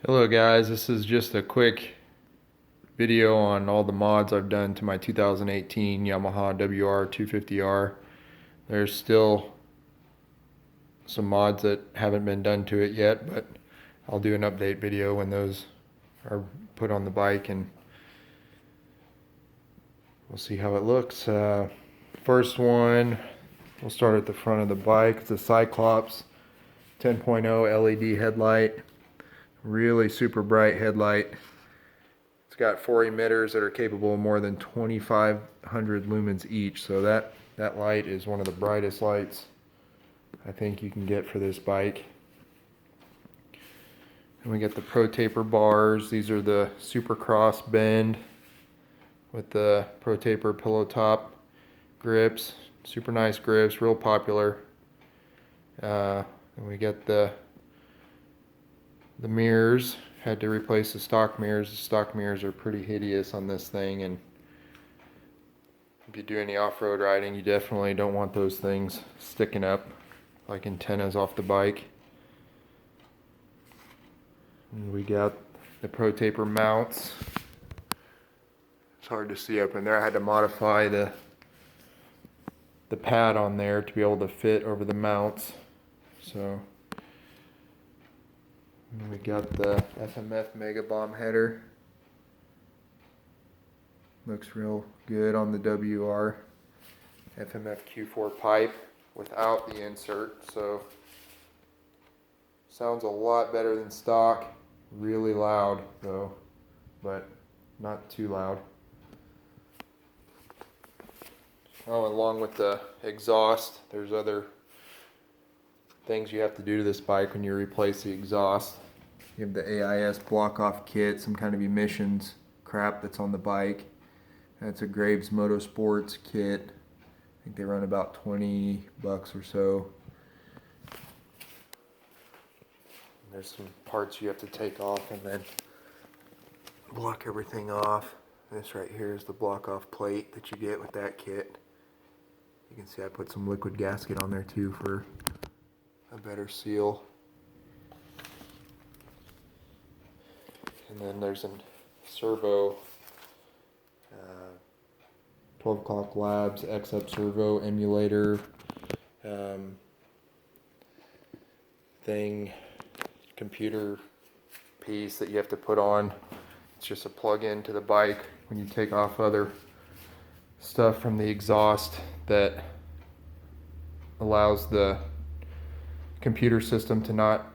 Hello guys, this is just a quick video on all the mods I've done to my 2018 Yamaha WR250R. There's still some mods that haven't been done to it yet, but I'll do an update video when those are put on the bike and we'll see how it looks. First one, we'll start at the front of the bike. It's a Cyclops 10.0 LED headlight. Really super bright headlight. It's got 4 emitters that are capable of more than 2,500 lumens each, so that light is one of the brightest lights I think you can get for this bike. And we get the Pro Taper bars. These are the Supercross bend with the Pro Taper Pillowtop grips. Super nice grips, real popular. And we get the mirrors. Had to replace the stock mirrors. The stock mirrors are pretty hideous on this thing, and if you do any off-road riding, you definitely don't want those things sticking up like antennas off the bike. And we got the Pro Taper mounts. It's hard to see up in there. I had to modify the pad on there to be able to fit over the mounts. So and we got the FMF Megabomb Header. Looks real good on the WR. FMF Q4 pipe without the insert, so sounds a lot better than stock. Really loud though, but not too loud. Oh, along with the exhaust, there's other things you have to do to this bike when you replace the exhaust. You have the AIS Blockoff kit, some kind of emissions crap that's on the bike. That's a Graves Motosports kit. I think they run about $20 or so. And there's some parts you have to take off and then block everything off. This right here is the block-off plate that you get with that kit. You can see I put some liquid gasket on there too for a better seal. And then there's a Servo 12 O'Clock Labs Exup Servo emulator thing, computer piece that you have to put on. It's just a plug-in to the bike when you take off other stuff from the exhaust that allows the computer system to not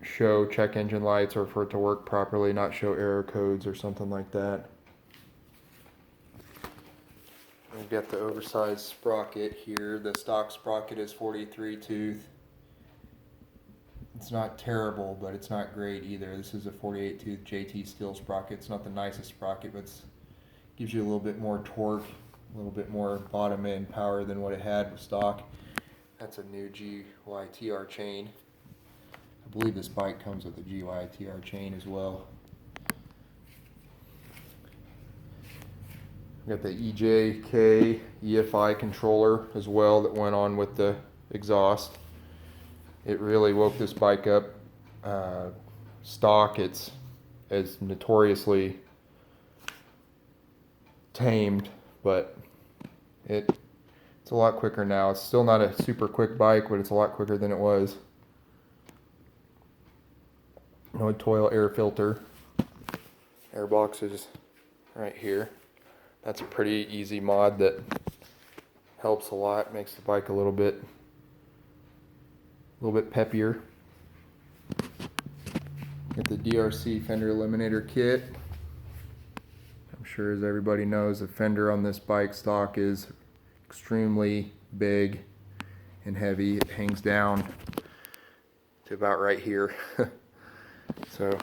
show check engine lights, or for it to work properly, not show error codes or something like that. We've got the oversized sprocket here. The stock sprocket is 43 tooth. It's not terrible, but it's not great either. This is a 48 tooth JT steel sprocket. It's not the nicest sprocket, but it gives you a little bit more torque, a little bit more bottom end power than what it had with stock. That's a new GYTR chain. I believe this bike comes with a GYTR chain as well. We got the EJK EFI Controller as well that went on with the exhaust. It really woke this bike up. Stock, it's notoriously tamed, but it's a lot quicker now. It's still not a super quick bike, but it's a lot quicker than it was. No Toil Air Filter. Air box is right here. That's a pretty easy mod that helps a lot, makes the bike a little bit peppier. Get the DRC Fender Eliminator kit. I'm sure, as everybody knows, the fender on this bike stock is extremely big and heavy. It hangs down to about right here. So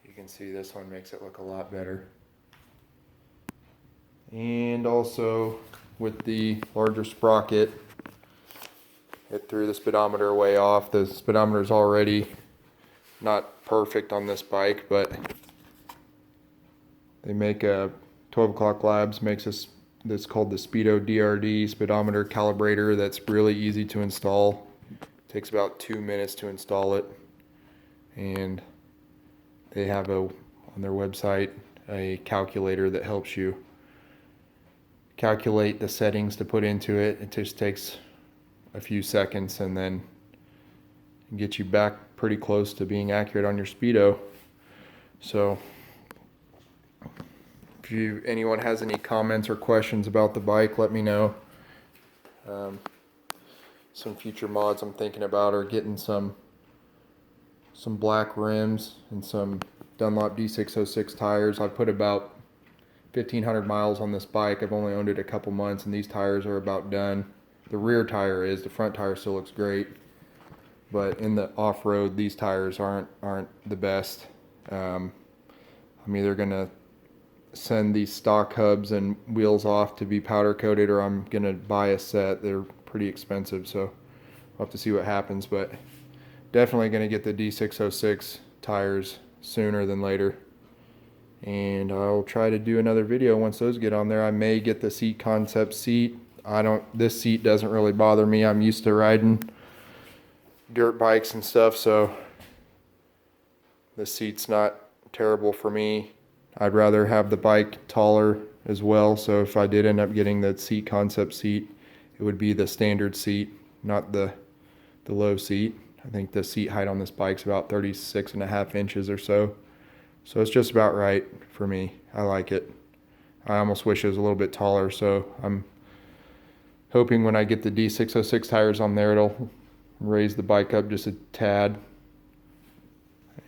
you can see this one makes it look a lot better. And also with the larger sprocket, it threw the speedometer way off. The speedometer is already not perfect on this bike, but they make a 12 O'Clock Labs makes this called the Speedo DRD speedometer calibrator. That's really easy to install. It takes about 2 minutes to install it. and they have on their website a calculator that helps you calculate the settings to put into it. It just takes a few seconds and then get you back pretty close to being accurate on your speedo. So if anyone has any comments or questions about the bike, let me know. Some future mods I'm thinking about are getting some black rims and some Dunlop D606 tires. I've put about 1,500 miles on this bike. I've only owned it a couple months, and these tires are about done. The rear tire is. The front tire still looks great, but in the off-road, these tires aren't the best. I'm either gonna send these stock hubs and wheels off to be powder coated, or I'm gonna buy a set. They're pretty expensive, so I'll have to see what happens, but definitely gonna get the D606 tires sooner than later. And I'll try to do another video once those get on there. I may get the seat concept seat. This seat doesn't really bother me. I'm used to riding dirt bikes and stuff, so the seat's not terrible for me. I'd rather have the bike taller as well, so if I did end up getting the seat concept seat, it would be the standard seat, not the low seat. I think the seat height on this bike's about 36.5 inches or so. So it's just about right for me. I like it. I almost wish it was a little bit taller, so I'm hoping when I get the D606 tires on there, it'll raise the bike up just a tad,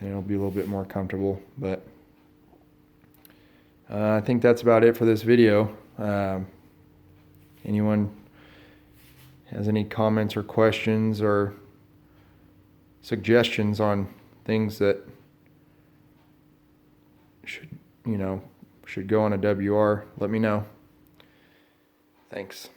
and it'll be a little bit more comfortable. But I think that's about it for this video. Anyone has any comments or questions or suggestions on things that should go on a WR, let me know. Thanks.